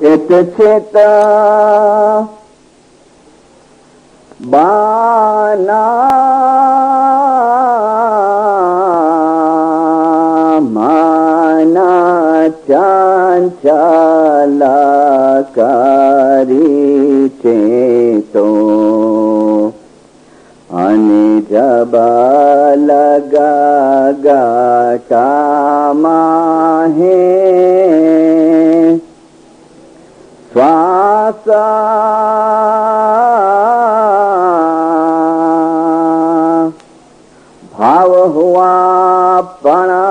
इत चित बाना माना चंचलकारी चेतो अनि जब लगा गाटा माहे श्वास भाव हुआ पणा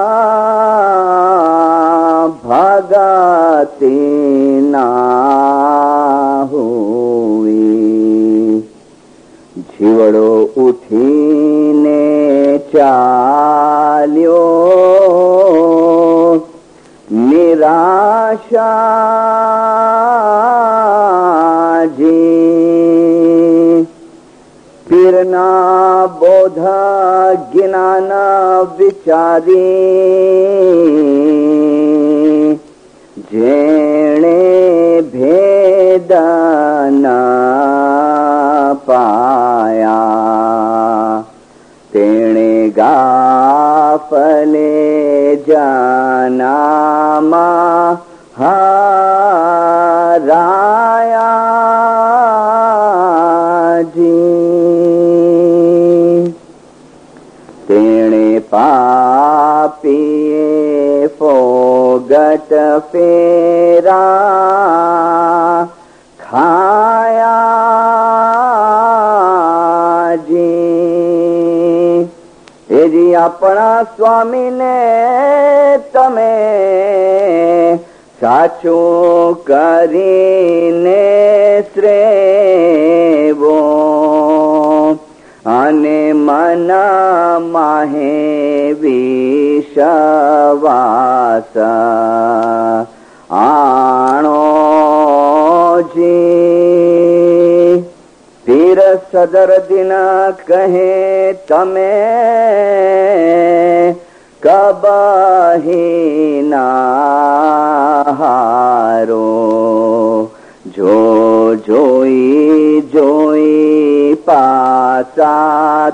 भगति ना हुई जीवड़ो उठीने चाल्यो निराशा जी पीरना बोध ज्ञान विचारी जेणे भेद न पाया तेणे गाफले जानामा हराया जी तेणे पापिये फोगट फेरा खाया जी तेजी अपना स्वामी ने तमे साचो करीने श्रेवो अने मन माहे विश्वास आणो जी पीर सदर दिन कहे तमे कबही ना हारो जो जोई जोई पासा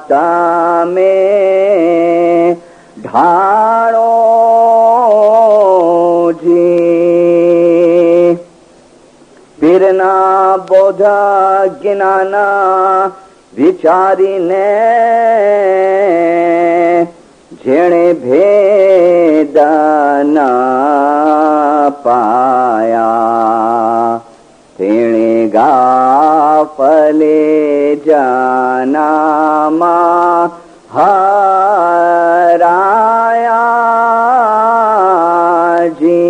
तमे ढाळो जी पीरना बोध ज्ञान विचारीने जेणे भेद न पाया तेणे गाफले जानामा हराया जी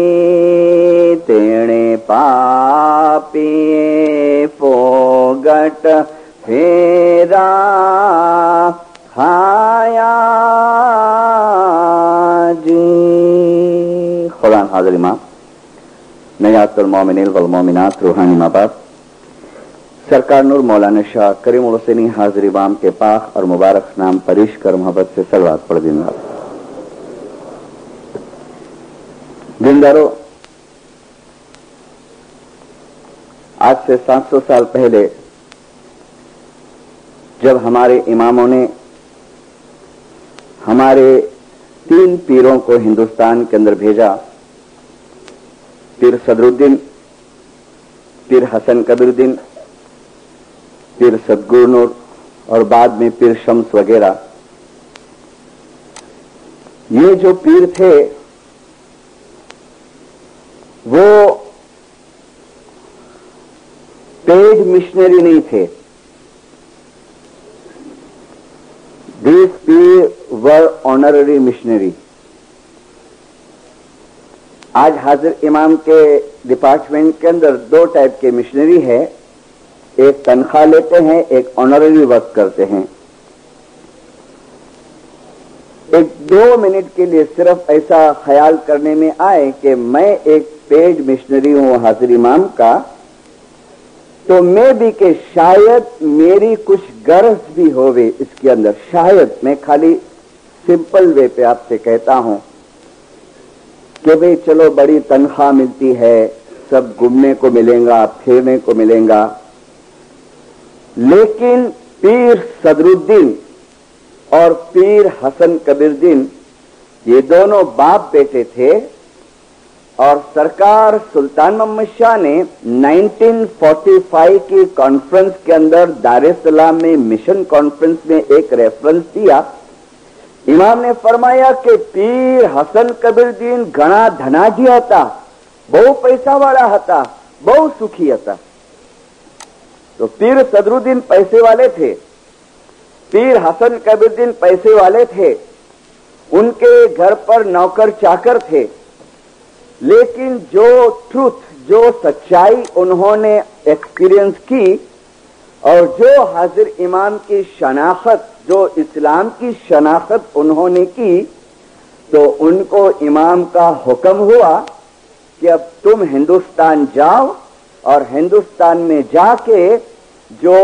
तेणे पापिये फोगट फेरा खाया जी। खुदा हाज़िर माँ नयातुल मोमिनीन वल मोमिनात रूहानी माँ बाप सरकार नूर मौलाना शाह करीमुल हुसैनी हाजिर इमाम के पाक और मुबारक नाम परिश कर मोहब्बत से सलवात पढ़ देना। दिनदारों, आज से 700 साल पहले जब हमारे इमामों ने हमारे 3 पीरों को हिंदुस्तान के अंदर भेजा, पीर सदरुद्दीन, पीर हसन कबीरुद्दीन, पीर सदगुरुनूर और बाद में पीर शम्स वगैरह, ये जो पीर थे वो पेड मिशनरी नहीं थे। These peers were honorary missionary। आज हाजिर इमाम के डिपार्टमेंट के अंदर 2 टाइप के मिशनरी है, एक तनख्वाह लेते हैं, एक ऑनररी वर्क करते हैं। एक 2 मिनट के लिए सिर्फ ऐसा ख्याल करने में आए कि मैं एक पेड मिशनरी हूं हाजिर इमाम का, तो मैं भी कि शायद मेरी कुछ गर्ज भी होवे इसके अंदर। शायद मैं खाली सिंपल वे पे आपसे कहता हूं कि भाई चलो बड़ी तनख्वाह मिलती है, सब घूमने को मिलेगा, फिरने को मिलेगा। लेकिन पीर सदरुद्दीन और पीर हसन कबीरुद्दीन ये दोनों बाप बेटे थे और सरकार सुल्तान मोहम्मद शाह ने 1945 की कॉन्फ्रेंस के अंदर दार-ए-सलाम में मिशन कॉन्फ्रेंस में एक रेफरेंस दिया। इमाम ने फरमाया कि पीर हसन कबीरुद्दीन घणा धनाढ्य हता, बहु पैसा वाला हता, बहु सुखी हता। तो पीर सदरुद्दीन पैसे वाले थे, पीर हसन कबीरुद्दीन पैसे वाले थे, उनके घर पर नौकर चाकर थे। लेकिन जो ट्रूथ, जो सच्चाई उन्होंने एक्सपीरियंस की और जो हाजिर इमाम की शनाख्त, जो इस्लाम की शनाख्त उन्होंने की, तो उनको इमाम का हुक्म हुआ कि अब तुम हिंदुस्तान जाओ और हिंदुस्तान में जाके जो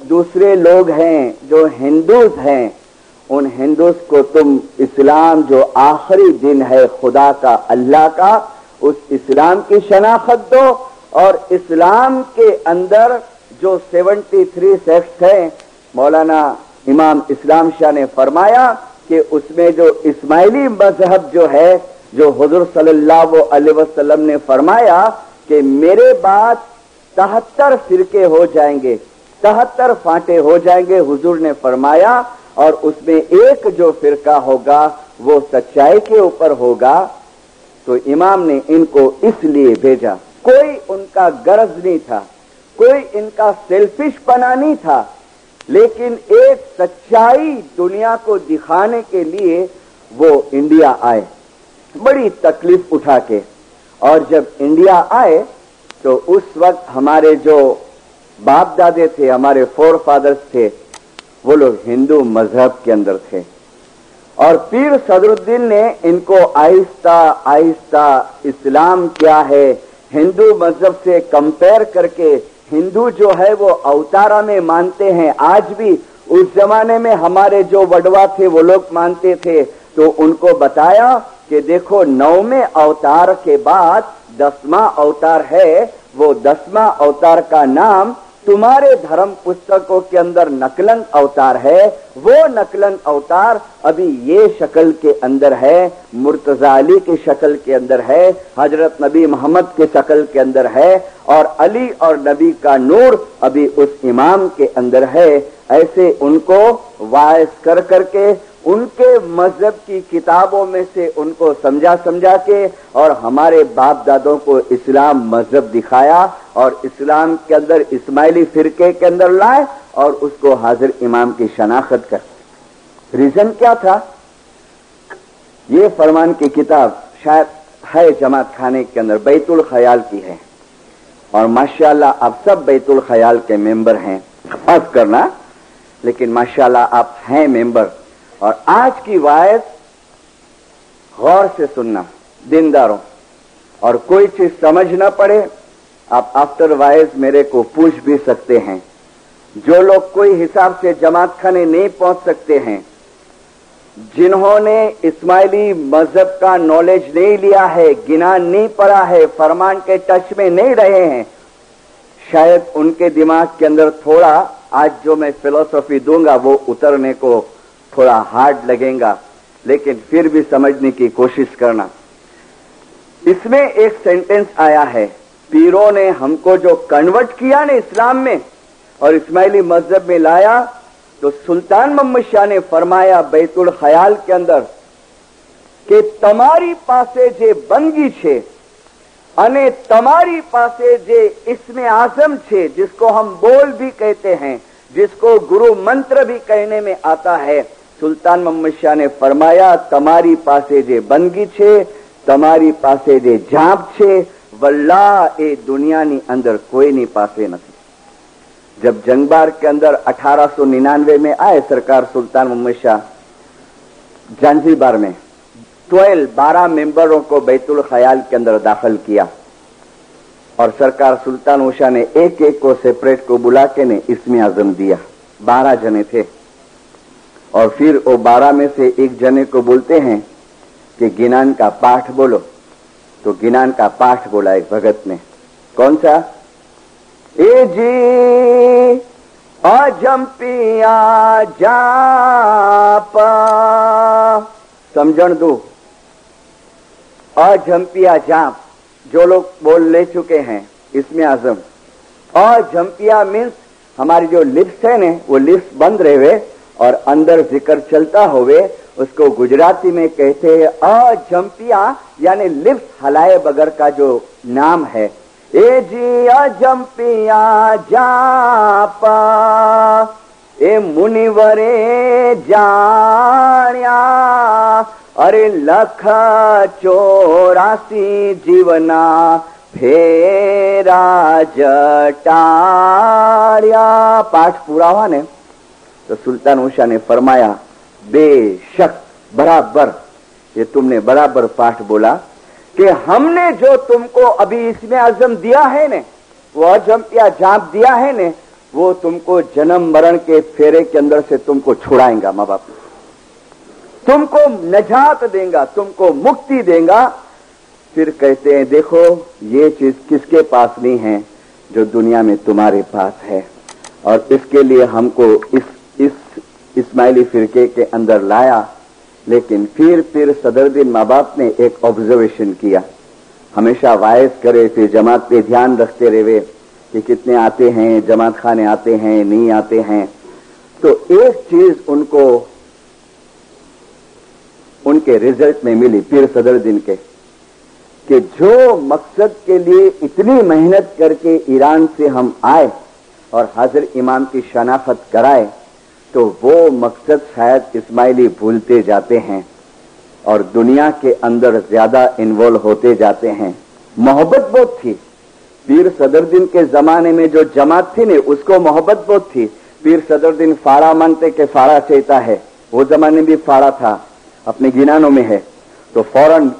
दूसरे लोग हैं, जो हिंदूज हैं, उन हिंदूज को तुम इस्लाम जो आखिरी दिन है खुदा का, अल्लाह का, उस इस्लाम की शनाख्त दो। और इस्लाम के अंदर जो 73 सेक्ट्स हैं, मौलाना इमाम इस्लाम शाह ने फरमाया कि उसमें जो इस्माइली मजहब जो है, जो हुजूर सल्लल्लाहु अलैहि वसल्लम ने फरमाया कि मेरे बाद 73 फिरके हो जाएंगे, 73 फांटे हो जाएंगे, हुजूर ने फरमाया, और उसमें एक जो फिरका होगा वो सच्चाई के ऊपर होगा। तो इमाम ने इनको इसलिए भेजा, कोई उनका गरज नहीं था, कोई इनका सेल्फिशपना नहीं था, लेकिन एक सच्चाई दुनिया को दिखाने के लिए वो इंडिया आए, बड़ी तकलीफ उठा के। और जब इंडिया आए तो उस वक्त हमारे जो बाप दादे थे, हमारे फोर फादर्स थे, वो लोग हिंदू मजहब के अंदर थे। और पीर सदरुद्दीन ने इनको आहिस्ता आहिस्ता इस्लाम क्या है, हिंदू मजहब से कंपेयर करके, हिंदू जो है वो अवतारा में मानते हैं, आज भी उस जमाने में हमारे जो वडवा थे वो लोग मानते थे, तो उनको बताया कि देखो 9वें अवतार के बाद 10वां अवतार है, वो 10वां अवतार का नाम तुम्हारे धर्म पुस्तकों के अंदर नकलन अवतार है। वो नकलन अवतार अभी ये शक्ल के अंदर है, मुर्तजा अली की शक्ल के अंदर है, हजरत नबी मोहम्मद के शक्ल के अंदर है, और अली और नबी का नूर अभी उस इमाम के अंदर है। ऐसे उनको वाइज कर करके उनके मजहब की किताबों में से उनको समझा समझा के और हमारे बाप दादों को इस्लाम मजहब दिखाया और इस्लाम के अंदर इस्माइली फिरके के अंदर लाए और उसको हाजिर इमाम की शनाख्त कर। रीजन क्या था? ये फरमान की किताब शायद है जमात खाने के अंदर, बैतुल ख्याल की है, और माशाल्लाह आप सब बैतुल ख्याल के मेंबर हैं, माफ करना, लेकिन माशाल्लाह आप हैं मेंबर। और आज की वायस गौर से सुनना दीनदारों, और कोई चीज समझ न पड़े आप आफ्टर वायस मेरे को पूछ भी सकते हैं। जो लोग कोई हिसाब से जमात खाने नहीं पहुंच सकते हैं, जिन्होंने इस्माइली मजहब का नॉलेज नहीं लिया है, गिनान नहीं पढ़ा है, फरमान के टच में नहीं रहे हैं, शायद उनके दिमाग के अंदर थोड़ा आज जो मैं फिलॉसफी दूंगा वो उतरने को थोड़ा हार्ड लगेगा, लेकिन फिर भी समझने की कोशिश करना। इसमें एक सेंटेंस आया है, पीरों ने हमको जो कन्वर्ट किया ना इस्लाम में और इस्माइली मजहब में लाया, तो सुल्तान मोहम्मद शाह ने फरमाया बैतुल ख्याल के अंदर कि तमारी पासे जे बंगी छे अने तमारी पासे जे इसमें आजम छे, जिसको हम बोल भी कहते हैं, जिसको गुरु मंत्र भी कहने में आता है। सुल्तान मोहम्मद शाह ने फरमाया तमारी पासे जे बंगी छे, तमारी पासे जे जाप छे, वल्लाह ए दुनियानी अंदर कोई नहीं पासे नहीं। जब जंगबार के अंदर 1899 में आए सरकार सुल्तान मोहम्मद शाह जांजीबार में 12 मेंबरों को बैतुल ख्याल के अंदर दाखिल किया और सरकार सुल्तान उषा ने एक एक को सेपरेट को बुला के ने इसमें आजम दिया। 12 जने थे और फिर वो 12 में से एक जने को बोलते हैं कि गिनान का पाठ बोलो, तो गिनान का पाठ बोला एक भगत ने। कौन सा? ए जी अजंपिया जाप, समझण दो। अजंपिया जाप जो लोग बोल ले चुके हैं इसमें आजम, अजंपिया मीन्स हमारी जो लिप्स है ने वो लिप्स बंद रहे और अंदर जिक्र चलता होवे, उसको गुजराती में कहते हैं अजंपिया, यानी लिप्स हलाए बगैर का जो नाम है। ए जी अजंपिया जाप, ए मुनिवरे जाण्या, अरे लख 84 जीवना फेरा जटाड़िया। पाठ पूरा हुआ ने तो सुल्तान उषा ने फरमाया, बेशक बराबर, ये तुमने बराबर पाठ बोला कि हमने जो तुमको अभी इसमें आजम दिया है ने, वो अजंपिया जाप दिया है ने, वो तुमको जन्म मरण के फेरे के अंदर से तुमको छुड़ाएगा। माँ बाप तुमको नजात देगा, तुमको मुक्ति देगा। फिर कहते हैं देखो ये चीज किसके पास नहीं है जो दुनिया में तुम्हारे पास है, और इसके लिए हमको इस इस्माइली फिरके के अंदर लाया। लेकिन फिर सदरुद्दीन माँ बाप ने एक ऑब्जर्वेशन किया, हमेशा वायस करे थे, जमात पे ध्यान रखते रहे कि कितने आते हैं, जमात खाने आते हैं नहीं आते हैं। तो एक चीज उनको उनके रिजल्ट में मिली पीर सदरुद्दीन के, कि जो मकसद के लिए इतनी मेहनत करके ईरान से हम आए और हाजिर इमाम की शनाख्त कराए, तो वो मकसद शायद इस्माइली भूलते जाते हैं और दुनिया के अंदर ज्यादा इन्वॉल्व होते जाते हैं। मोहब्बत बहुत थी पीर सदरुद्दीन के जमाने में, जो जमात थी ने उसको मोहब्बत बहुत थी। पीर सदरुद्दीन फाड़ा मांगते के फाड़ा चाहता है, वो जमाने भी फाड़ा था, अपने गिनानों में है, तो फौरन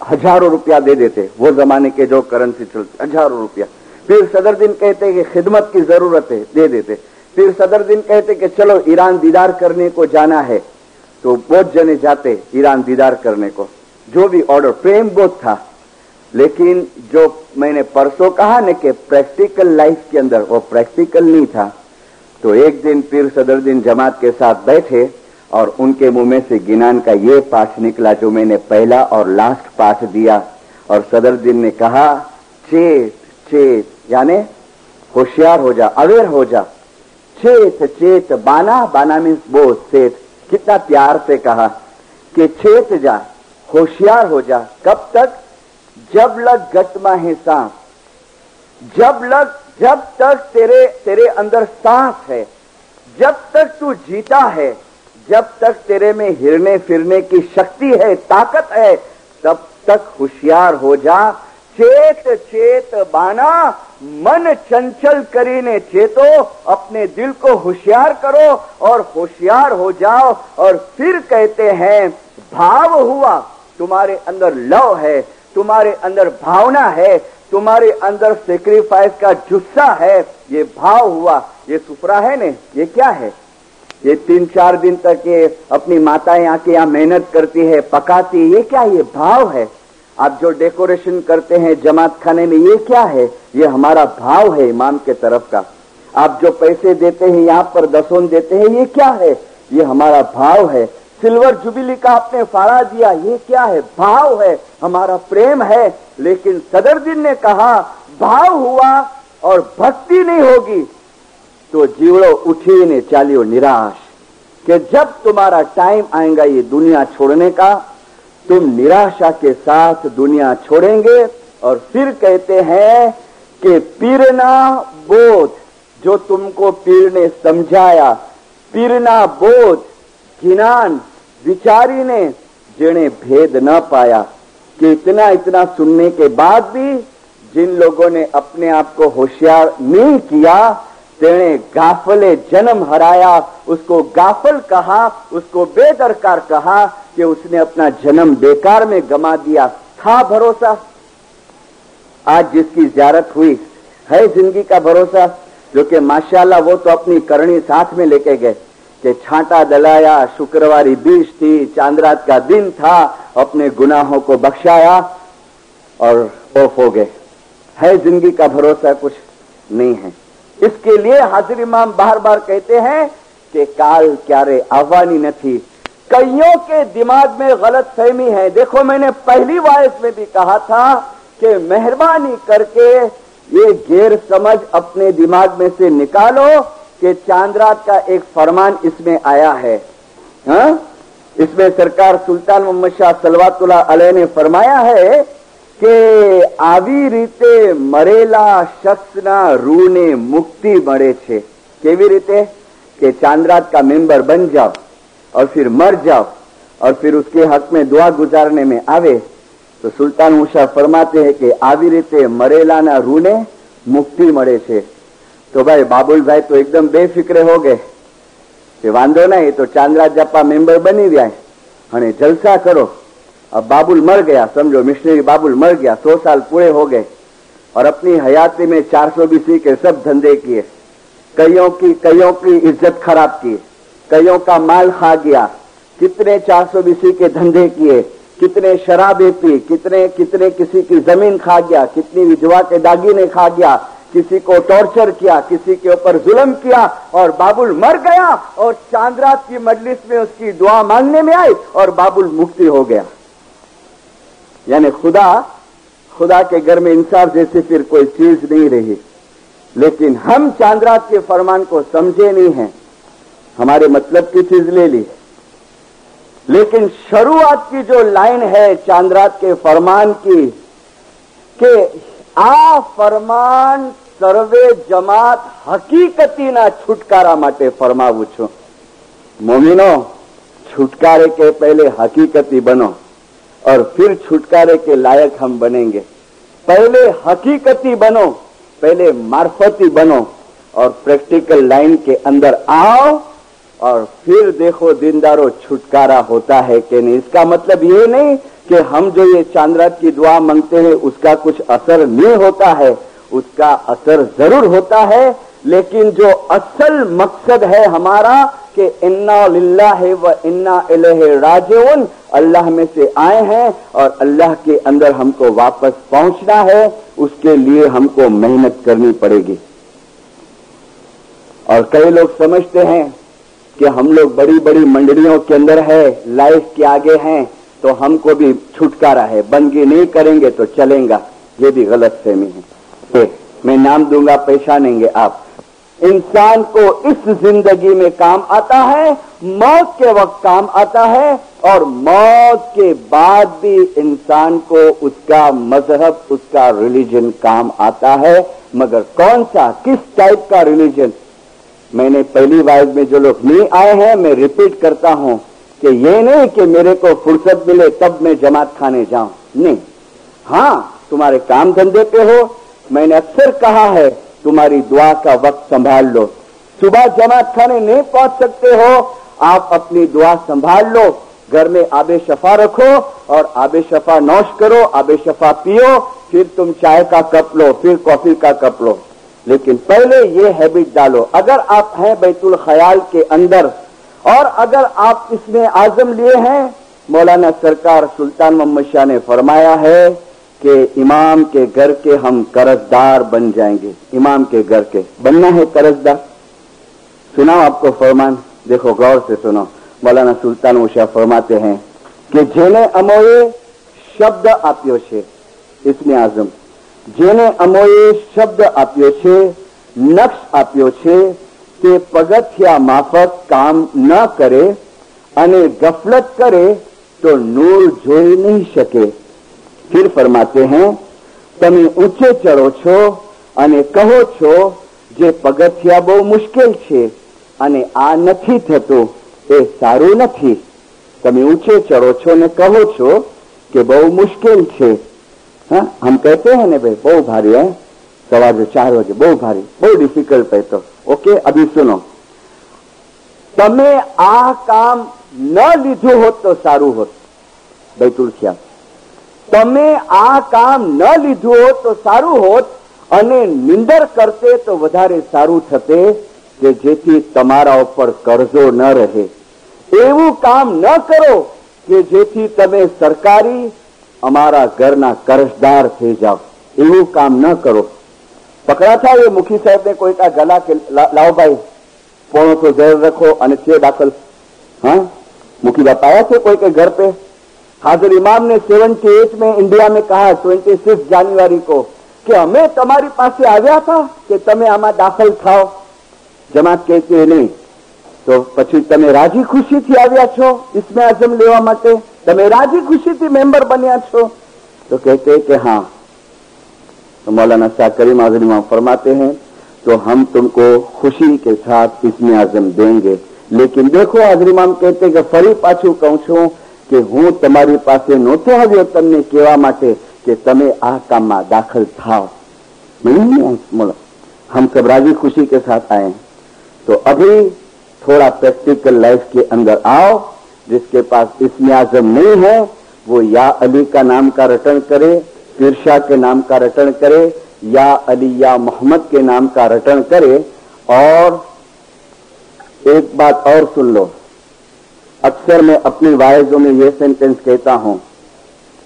हजारों रुपया दे देते, वो जमाने के जो करेंसी चलती हजारों रुपया। फिर सदरुद्दीन कहते कि खिदमत की जरूरत है, दे देते। फिर सदरुद्दीन कहते कि चलो ईरान दीदार करने को जाना है, तो बहुत जने जाते ईरान दीदार करने को, जो भी ऑर्डर, प्रेम बहुत था। लेकिन जो मैंने परसों कहा न कि प्रैक्टिकल लाइफ के अंदर वो प्रैक्टिकल नहीं था। तो एक दिन पीर सदरुद्दीन जमात के साथ बैठे और उनके मुंह में से गिनान का ये पाठ निकला जो मैंने पहला और लास्ट पाठ दिया, और सदरुद्दीन ने कहा चेत चेत, यानी होशियार हो जा, अवेयर हो जा। चेत चेत बाना, बाना मीन्स बोझ, चेत, कितना प्यार से कहा कि चेत जा, होशियार हो जा। कब तक? जब लग गटमा है सांस, जब तक तेरे अंदर सांस है, जब तक तू जीता है, जब तक तेरे में हिरने फिरने की शक्ति है, ताकत है, तब तक होशियार हो जा। चेत चेत बाना, मन चंचल करीने चेतो, अपने दिल को होशियार करो और होशियार हो जाओ। और फिर कहते हैं भाव हुआ, तुम्हारे अंदर लव है, तुम्हारे अंदर भावना है, तुम्हारे अंदर सेक्रीफाइस का जुस्सा है, ये भाव हुआ। ये सुफरा है ने, ये क्या है? ये 3-4 दिन तक ये अपनी माताएं आके यहाँ मेहनत करती है, पकाती, ये क्या? ये भाव है। आप जो डेकोरेशन करते हैं जमात खाने में, ये क्या है? ये हमारा भाव है इमाम के तरफ का। आप जो पैसे देते हैं यहाँ पर दसों देते हैं, ये क्या है? ये हमारा भाव है। सिल्वर जुबिली का आपने फाड़ा दिया, ये क्या है? भाव है, हमारा प्रेम है। लेकिन सदरुद्दीन ने कहा भाव हुआ और भक्ति नहीं होगी तो जीवड़ो उठी ने चालियो निराश, कि जब तुम्हारा टाइम आएगा ये दुनिया छोड़ने का, तुम निराशा के साथ दुनिया छोड़ेंगे। और फिर कहते हैं कि पीरना बोध, जो तुमको पीर ने समझाया, पीरना बोध गिनान विचारी ने जिन्हें भेद न पाया, कि इतना सुनने के बाद भी जिन लोगों ने अपने आप को होशियार नहीं किया, तेने गाफले जन्म हराया, उसको गाफल कहा, उसको बेदरकार कहा कि उसने अपना जन्म बेकार में गमा दिया। था भरोसा? आज जिसकी ज़ियारत हुई है जिंदगी का भरोसा, जो कि माशाल्लाह वो तो अपनी करनी साथ में लेके गए कि छांटा दलाया, शुक्रवारी बीज थी, चांदरात का दिन था, अपने गुनाहों को बख्शाया और ऑफ हो गए। है जिंदगी का भरोसा कुछ नहीं है। इसके लिए हाजिर इमाम बार बार कहते हैं कि काल क्यारे आवानी नहीं। कईयों के दिमाग में गलत फहमी है। देखो, मैंने पहली वायस में भी कहा था कि मेहरबानी करके ये गैर समझ अपने दिमाग में से निकालो कि चांद रात का एक फरमान इसमें आया है। इसमें सरकार सुल्तान मोहम्मद शाह सलवातुल्लाह अलैह ने फरमाया है कि आवी रीते मरेला शख्सना रूने मुक्ति મળે છે। केवी रीते कि चांद रात का मेंबर बन जाओ और फिर मर जाओ और फिर उसके हक में दुआ गुजारने में आवे तो सुल्तान मुशाह फरमाते हैं कि आवी रीते मरेलाना रूने मुक्ति મળે છે। तो भाई बाबुल भाई तो एकदम बेफिक्रे हो गए कि वांधो नहीं, तो चांदराज जप्पा मेंबर बनी गया है, जलसा करो। अब बाबुल मर गया, समझो मिशनरी बाबुल मर गया, 100 साल पूरे हो गए और अपनी हयाती में 400 BC के सब धंधे किए, कईयों की इज्जत खराब की, कईयों का माल खा गया, कितने 400 BC के धंधे किए, कितने शराबे पी, कितने किसी की जमीन खा गया, कितनी विधवा के दागीने खा गया, किसी को टॉर्चर किया, किसी के ऊपर जुल्म किया और बाबुल मर गया और चांदरात की मजलिस में उसकी दुआ मांगने में आई और बाबुल मुक्ति हो गया। यानी खुदा के घर में इंसाफ जैसी फिर कोई चीज नहीं रही। लेकिन हम चांदरात के फरमान को समझे नहीं हैं, हमारे मतलब की चीज ले ली। लेकिन शुरुआत की जो लाइन है चांदरात के फरमान की कि आ फरमान सर्वे जमात हकीकतीना छुटकारा माटे फरमावुं छुं। मोमिनो, छुटकारे के पहले हकीकती बनो और फिर छुटकारे के लायक हम बनेंगे। पहले हकीकती बनो, पहले मार्फती बनो और प्रैक्टिकल लाइन के अंदर आओ और फिर देखो दीनदारों छुटकारा होता है कि नहीं। इसका मतलब ये नहीं कि हम जो ये चांदरात की दुआ मांगते हैं उसका कुछ असर नहीं होता है, उसका असर जरूर होता है। लेकिन जो असल मकसद है हमारा कि इन्ना लिल्लाहि व इन्ना इलैहि राजिऊन, अल्लाह में से आए हैं और अल्लाह के अंदर हमको वापस पहुंचना है, उसके लिए हमको मेहनत करनी पड़ेगी। और कई लोग समझते हैं कि हम लोग बड़ी बड़ी मंडलियों के अंदर है, लाइफ के आगे हैं, तो हमको भी छुटकारा है, बंदगी नहीं करेंगे तो चलेगा। ये भी गलत फहमी है। मैं नाम दूंगा, पहचानेंगे आप। इंसान को इस जिंदगी में काम आता है, मौत के वक्त काम आता है और मौत के बाद भी इंसान को उसका मजहब, उसका रिलीजन काम आता है। मगर कौन सा, किस टाइप का रिलीजन? मैंने पहली बार में जो लोग नहीं आए हैं, मैं रिपीट करता हूं कि ये नहीं कि मेरे को फुर्सत मिले तब मैं जमात खाने जाऊं, नहीं। हाँ, तुम्हारे काम धंधे पे हो, मैंने अक्सर कहा है तुम्हारी दुआ का वक्त संभाल लो। सुबह जमात खाने नहीं पहुंच सकते हो, आप अपनी दुआ संभाल लो, घर में आबे शफा रखो और आबे शफा नौश करो, आबे शफा पियो, फिर तुम चाय का कप लो, फिर कॉफी का कप लो। लेकिन पहले ये हैबिट डालो। अगर आप हैं बैतुल ख्याल के अंदर और अगर आप इसमें आजम लिए हैं, मौलाना सरकार सुल्तान मोहम्मद शाह ने फरमाया है कि इमाम के घर के हम कर्जदार बन जाएंगे। इमाम के घर के बनना है कर्जदार। सुनाओ आपको फरमान, देखो गौर से सुनो। मौलाना सुल्तान मोहम्मद शाह फरमाते हैं कि जेने अमोए शब्द आप्यो छे, इसमें आजम, जेने अमोए शब्द आप्यो छे, नक्श आप्यो छे કે પગથિયા માફક કામ ન કરે અને ગફલત કરે તો નૂર જોઈ નહીં શકે। फिर फरमाते हैं, તમે ઊંચે ચડો છો અને કહો છો જે પગથિયા બહુ મુશ્કેલ છે અને આ નથી થતું, એ સારું નથી। તમે ઊંચે ચડો છો ને કહો છો કે બહુ મુશ્કેલ છે। हाँ, हम कहते हैं ना भाई बहुत भारी है, सवार 4 बजे बहुत भारी, बहुत डिफिकल्ट है। तो ओके, अभी सुनो, तमे आ काम न लीधु होत तो सारू होत। बैतुल ख्याल, तमे आ काम न लीधु होत तो सारू होत અને નિંદર કરતે તો વધારે સારું થતે કે જેથી તમારા ઉપર કરજો ન રહે। એવું કામ ન કરો કે જેથી તમે સરકારી અમારા ઘરના કર્જદાર થઈ જાઓ। એવું કામ ન કરો. પકડા था ये मुखी साहब ने कोई का गला के लाओ भाई पौनों तो जहर रखो અને છે दाखल. हाँ, मुखी बाप आया थे कोई के घर पे. हाजिर इमाम ने 78 में इंडिया में कहा 26 જાન્યુઆરી को कि અમે તમારી પાસે આવ્યા હતા કે તમે આમાં દાખલ થાઓ. જમાત કહે કે નહીં, તો પછી તમે રાજી ખુશીથી આવ્યા છો ઇસ્મે આઝમ લેવા માટે? તમે રાજી खुशी मेंबर बनिया छो? तो कहते हैं कि हाँ. तो मौलाना शाह करीम आज़म इमाम फरमाते हैं तो हम तुमको खुशी के साथ इस्मे आज़म देंगे. लेकिन देखो हाजिर इमाम कहते कि फरी पाछું કહું છું કે હું તમારી પાસે નહોતો આવ્યો તમને કહેવા માટે कि તમે આ કામમાં દાખલ થાઓ. हम सब राजी खुशी के साथ आए. तो अभी थोड़ा प्रैक्टिकल लाइफ के अंदर आओ. जिसके पास इस्मे आज़म नहीं है वो या अली का नाम का रटन करे, पीरशाह के नाम का रटन करे, या अली या मोहम्मद के नाम का रटन करे. और एक बात और सुन लो, अक्सर मैं अपनी वाइजों में यह सेंटेंस कहता हूं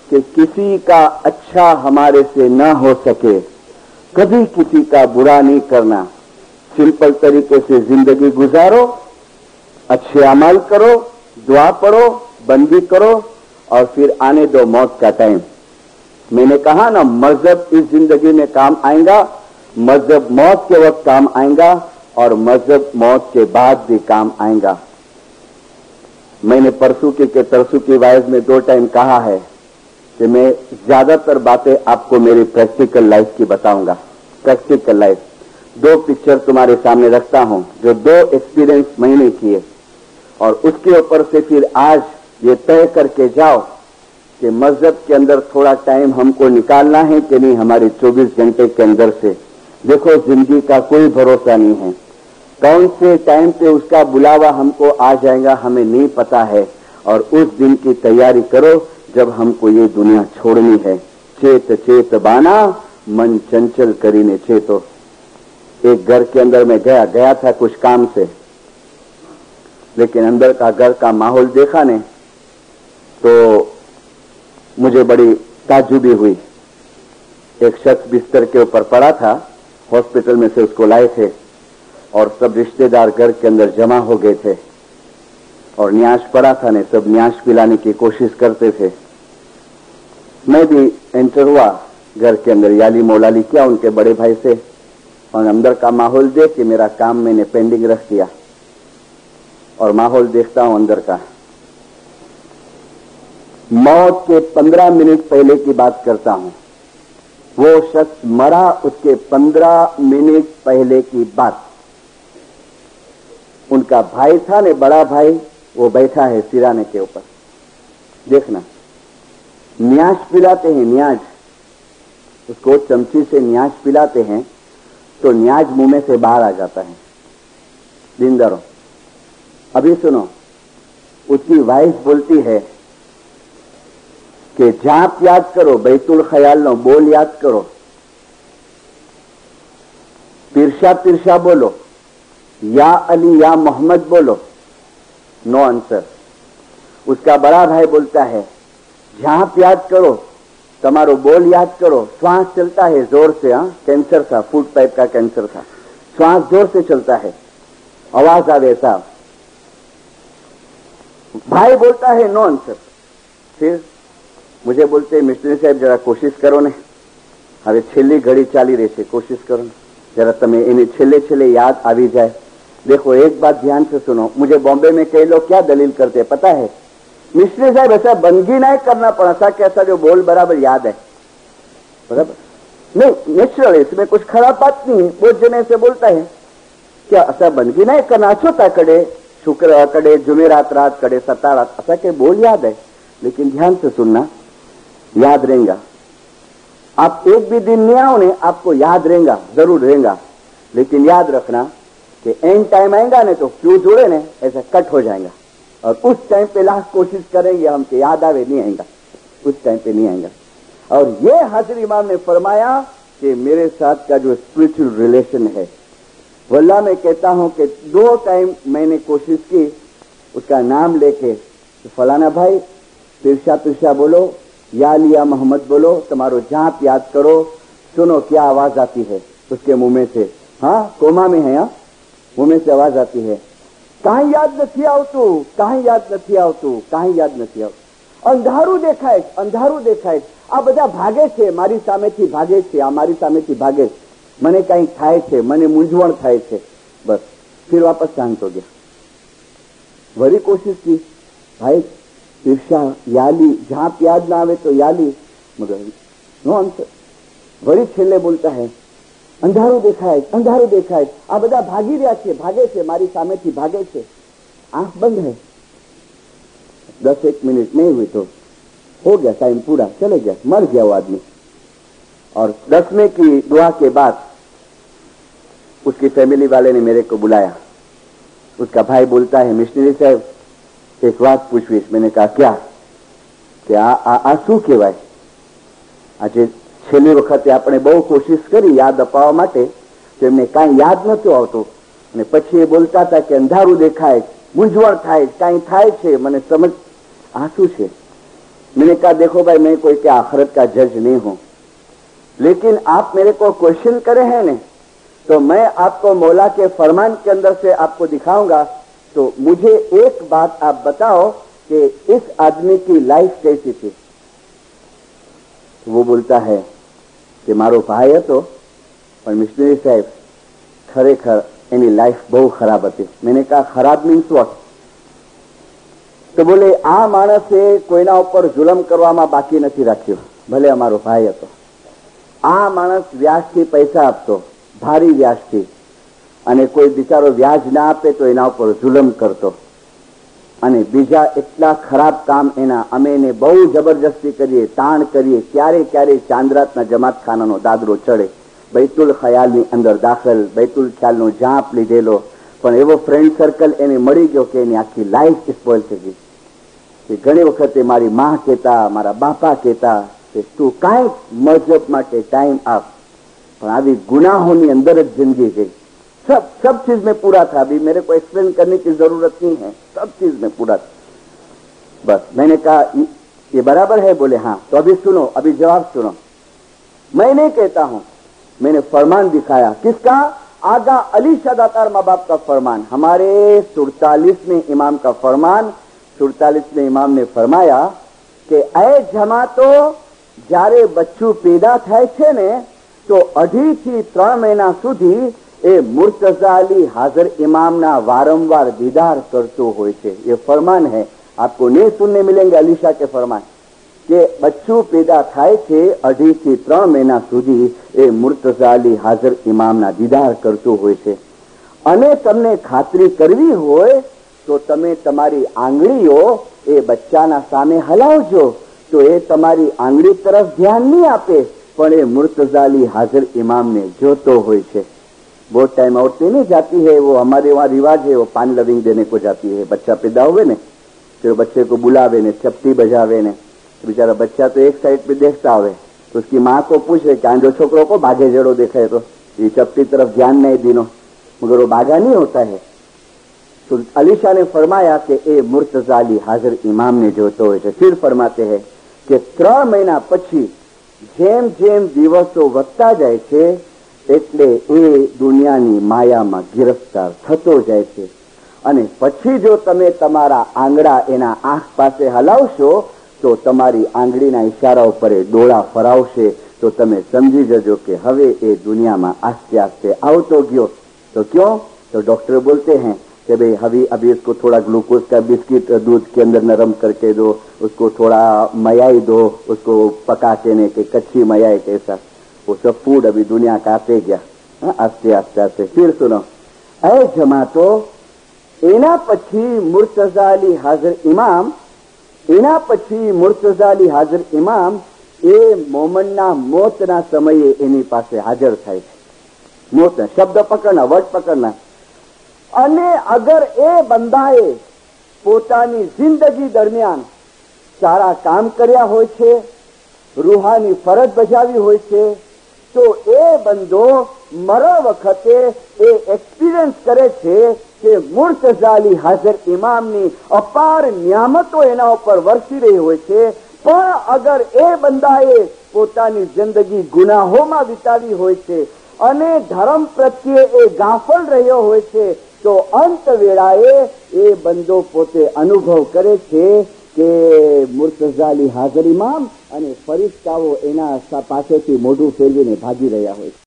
कि किसी का अच्छा हमारे से न हो सके, कभी किसी का बुरा नहीं करना. सिंपल तरीके से जिंदगी गुजारो, अच्छे अमल करो, दुआ पढ़ो, बंदी करो और फिर आने दो मौत का टाइम. मैंने कहा ना, मजहब इस जिंदगी में काम आएगा, मजहब मौत के वक्त काम आएगा और मजहब मौत के बाद भी काम आएगा. मैंने परसों के तरसों की वाइज में 2 टाइम कहा है कि मैं ज्यादातर बातें आपको मेरी प्रैक्टिकल लाइफ की बताऊंगा. प्रैक्टिकल लाइफ 2 पिक्चर तुम्हारे सामने रखता हूं जो 2 एक्सपीरियंस मैंने किए, और उसके ऊपर से फिर आज ये तय करके जाओ कि मस्जिद के अंदर थोड़ा टाइम हमको निकालना है कि नहीं हमारे 24 घंटे के अंदर से. देखो जिंदगी का कोई भरोसा नहीं है, कौन से टाइम पे उसका बुलावा हमको आ जाएगा हमें नहीं पता है. और उस दिन की तैयारी करो जब हमको ये दुनिया छोड़नी है. चेत चेत बाना मन चंचल करीने चेतो. एक घर के अंदर में गया था कुछ काम से, लेकिन अंदर का घर का माहौल देखा ने तो मुझे बड़ी ताज्जुबी हुई. एक शख्स बिस्तर के ऊपर पड़ा था, हॉस्पिटल में से उसको लाए थे और सब रिश्तेदार घर के अंदर जमा हो गए थे और न्याश पड़ा था ने सब न्याश पिलाने की कोशिश करते थे. मैं भी एंटर हुआ घर के अंदर, याली मौलाली किया उनके बड़े भाई से, और अंदर का माहौल देख के मेरा काम मैंने पेंडिंग रख दिया और माहौल देखता हूं अंदर का. मौत के 15 मिनट पहले की बात करता हूं. वो शख्स मरा उसके 15 मिनट पहले की बात. उनका भाई था ने, बड़ा भाई, वो बैठा है सिराने के ऊपर. देखना, न्याश पिलाते हैं, न्याज, उसको चमची से न्याज पिलाते हैं तो न्याज मुंह में से बाहर आ जाता है. जिंदरो अभी सुनो, उसकी वाइफ बोलती है कि जाप याद करो, बैतुल ख्याल लो, बोल याद करो, पिरशा पिरशा बोलो, या अली या मोहम्मद बोलो. No answer. उसका बड़ा भाई बोलता है झांप याद करो, तुम्हारो बोल याद करो, श्वास चलता है जोर से. हाँ, कैंसर था, फूड पाइप का कैंसर था, श्वास जोर से चलता है, आवाज आवे साहब. भाई बोलता है नो आंसर. फिर मुझे बोलते मिस्टर साहब जरा कोशिश करो ने, હવે છેલ્લી ઘડી ચાલી રહી છે, कोशिश करो जरा તમે એની છેલ્લે याद આવી जाए. देखो एक बात ध्यान से सुनो, मुझे बॉम्बे में कई लोग क्या दलील करते हैं पता है, मिस्त्री साहब ऐसा बनगी नहीं करना पड़ा था कि ऐसा जो बोल बराबर याद है, बराबर नहीं, नेचुरल, इसमें कुछ खराब बात नहीं. बहुत जने से बोलता है क्या ऐसा बनगी नहीं करना, छोटा कड़े शुक्र कड़े जुमेरात रात कड़े सतारात, ऐसा के बोल याद है. लेकिन ध्यान से सुनना, याद रहेगा. आप एक भी दिन नहीं आओ ने, आपको याद रहेगा, जरूर रहेगा. लेकिन याद रखना कि एंड टाइम आएगा ने तो क्यों जोड़े ने ऐसा कट हो जाएगा, और उस टाइम पे लास्ट कोशिश करेंगे हम कि याद आवे, नहीं आएगा, उस टाइम पे नहीं आएगा. और ये हाजिर इमाम ने फरमाया कि मेरे साथ का जो स्पिरिचुअल रिलेशन है, वल्लाह मैं कहता हूं कि 2 टाइम मैंने कोशिश की उसका नाम लेके, तो फलाना भाई पिरशा पिरशा बोलो, या लिया मोहम्मद बोलो, तुम्हारो जाप याद करो, सुनो क्या आवाज आती है उसके मुंह में से, हाँ कोमा में है, हाँ मुंह में से आवाज आती है, काई याद नहीं आवतुं, काई याद नहीं आवतुं, काई याद नहीं आवतुं, અંધારું દેખાય, અંધારું દેખાય, આ બધા ભાગે છે, મારી સામેથી ભાગે છે, આ મારી સામેથી ભાગે, મને કંઈક થાય છે, મને મૂંઝવણ થાય છે, બસ फिर वापस शांत हो गया। वही कोशिश की, भाई ईर्षा याली, जहां प्याज ना आवे तो याली, मगर नो आंसर। वही छेल्ले बोलता है अंधारू देखाय, अंधारू देखाय, आ बधा भागी रह्या छे, भागे छे, मारी सामेथी भागे छे, आंख बंद है। 10-1 मिनट नहीं हुई तो हो गया, टाइम पूरा, चले गया, मर गया वो आदमी। और 10वें की दुआ के बाद उसकी फैमिली वाले ने मेरे को बुलाया। उसका भाई बोलता है मिशनरी साहब एक बात पूछवीश। मैंने कहा क्या? कि आ शू कहेवाय? आज छेल्ली वखते आपणे बहु कोशिश करी याद अपाववा माटे तो एमने कांई याद नतो आवतो अने पछी ए बोलता था कि अंधारू देखाय, मूंझवण थाय, कांई थाय छे, मने समझ आ शू छे? मैंने कहा देखो भाई मैं कोई के आखिरत का जज नहीं हूं, लेकिन आप मेरे को क्वेश्चन करे हैं ने तो मैं आपको मौला के फरमान के अंदर से आपको दिखाऊंगा। तो मुझे एक बात आप बताओ कि इस आदमी की लाइफ कैसी थी? तो वो बोलता है कि मारो भाई हतो पण मिशनरी साहेब खरेखर एनी लाइफ बहु खराब थी। मैंने कहा खराब मीन्स व्हाट? तो बोले आ माणसे कोईना उपर जुलम करवामां बाकी नथी राख्यो, भले अमारो भाई हतो। आ माणस व्याजथी पैसा आपतो, भारी व्याजथी, અને કોઈ બિચારો વ્યાજ ના આપે તો એના ઉપર જુલમ કરતો, અને બીજા એટલા ખરાબ કામ એના અમે એને બહુ જબરજસ્તી કરીએ, તાણ કરીએ, ક્યારે ક્યારે ચાંદરાતના જમાતખાનાનો દાદરો ચડે, बैतुल ख्यालની અંદર દાખલ, बैतुल ખ્યાલનો જાપ લીધેલો, પણ એવો ફ્રેન્ડ સર્કલ એને મળી ગયો કે એની આખી લાઈફ સ્પોઇલ થઈ ગઈ। કે ઘણી વખતે મારી માં કહેતા, મારા બાપા કહેતા કે તું કાંઈ મજહબ માટે ટાઈમ આપ, પણ આવી गुनाहों अंदर जिंदगी गई। सब चीज में पूरा था। अभी मेरे को एक्सप्लेन करने की जरूरत नहीं है, सब चीज में पूरा था। बस मैंने कहा ये बराबर है? बोले हाँ। तो अभी सुनो, अभी जवाब सुनो। मैं नहीं कहता हूं, मैंने फरमान दिखाया। किसका? आगा अली शाह दातार माँ बाप का फरमान, हमारे 47वें इमाम का फरमान। 47वें इमाम ने फरमाया कि ऐ जमातो જ્યારે બચ્ચું પેદા થાય છે ને તો 2.5 થી 3 મહિના સુધી એ મુર્તઝા અલી હાજર इमामना वारंवार दीदार करतो होय छे। ये फरमान है, आपको नहीं सुनने मिलेंगे अली शाह के फरमान कि बच्चू पैदा थाय छे 2.5 થી 3 મહિના સુધી ए मुर्तज़ा अली हाजर इमामना दीदार करतो होय छे। अने तमने खातरी करवी होय तो तमे तमारी आंगळीओ ए बच्चाना सामे हलावजो तो ए तमारी आंगળી तरफ ध्यान नहीं आपे पण ए मुर्तज़ा अली हाजिर इमाम ने जोतो होय छे। बहुत टाइम औरतें नहीं जाती है, वो हमारे वहां रिवाज है, वो पान लविंग देने को जाती है। बच्चा पैदा हुए ने फिर बच्चे को बुलावे ने, चपटी बजावे ने, तो बेचारा बच्चा तो एक साइड पे देखता हुए तो उसकी माँ को पूछे कि आंजो छोकरो को भागे जड़ो देखे तो ये चपटी तरफ ध्यान नहीं दीनो, मगर वो भागा नहीं होता है। तो अली शाह ने फरमाया कि ए मुर्तज़ा अली हाजिर इमाम ने जोतो होय छे। फिर फरमाते हैं कि 3 મહિના પછી જેમ જેમ દિવસો વધતા જાય છે એટલે એ દુનિયાની માયામાં ગિરફ્તાર થતો જાય છે, અને પછી જો તમે તમારા આંગળા એના આંખ પાસે હલાવશો તો તમારી આંગળીના ઇશારા ઉપર એ ડોળા ફરાવશે તો તમે સમજી જજો કે હવે એ દુનિયામાં આસ્તે આસ્તે આવતો ગયો। तो क्यों? तो डॉक्टर बोलते हैं कि भाई अभी इसको थोड़ा ग्लूकोज का बिस्किट दूध के अंदर नरम करके दो, उसको थोड़ा मलाई दो, उसको पका के ने के कच्ची मलाई के साथ, वो सब फूड अभी दुनिया का आते गया आस्ते आस्ते आस्ते। फिर सुनो, ऐ जमातो एना पछी मुर्तज़ा अली हाजिर इमाम, एना पछी मुर्तज़ा अली हाजिर इमाम ए मोमनना मोतना समये एनी पासे हाजर थाय छे। मोत शब्द पकड़ना, वर्ड पकड़ना। અને અગર એ બંદાએ પોતાની જિંદગી દરમિયાન સારા કામ કર્યા હોય છે, રૂહાની ફરજ બજાવી હોય છે, તો એ બંદો મરણ વખતે એ એક્સપિરિયન્સ કરે છે કે મુર્તઝા અલી હાજર ઇમામની અપાર નિયામતો એના ઉપર વરસી રહી હોય છે, પણ અગર એ બંદાએ પોતાની જિંદગી ગુનાહોમાં વિતાવી હોય છે અને ધર્મ પ્રત્યે એ ગાફલ રહ્યો હોય છે, તો અંત વેળાએ એ બંદો પોતે અનુભવ કરે છે કે મુર્તઝા અલી હાજર ઇમામ અને ફરિશ્તાઓ એના પાસેથી મોઢું ફેરવીને ભાગી રહ્યા હોય છે.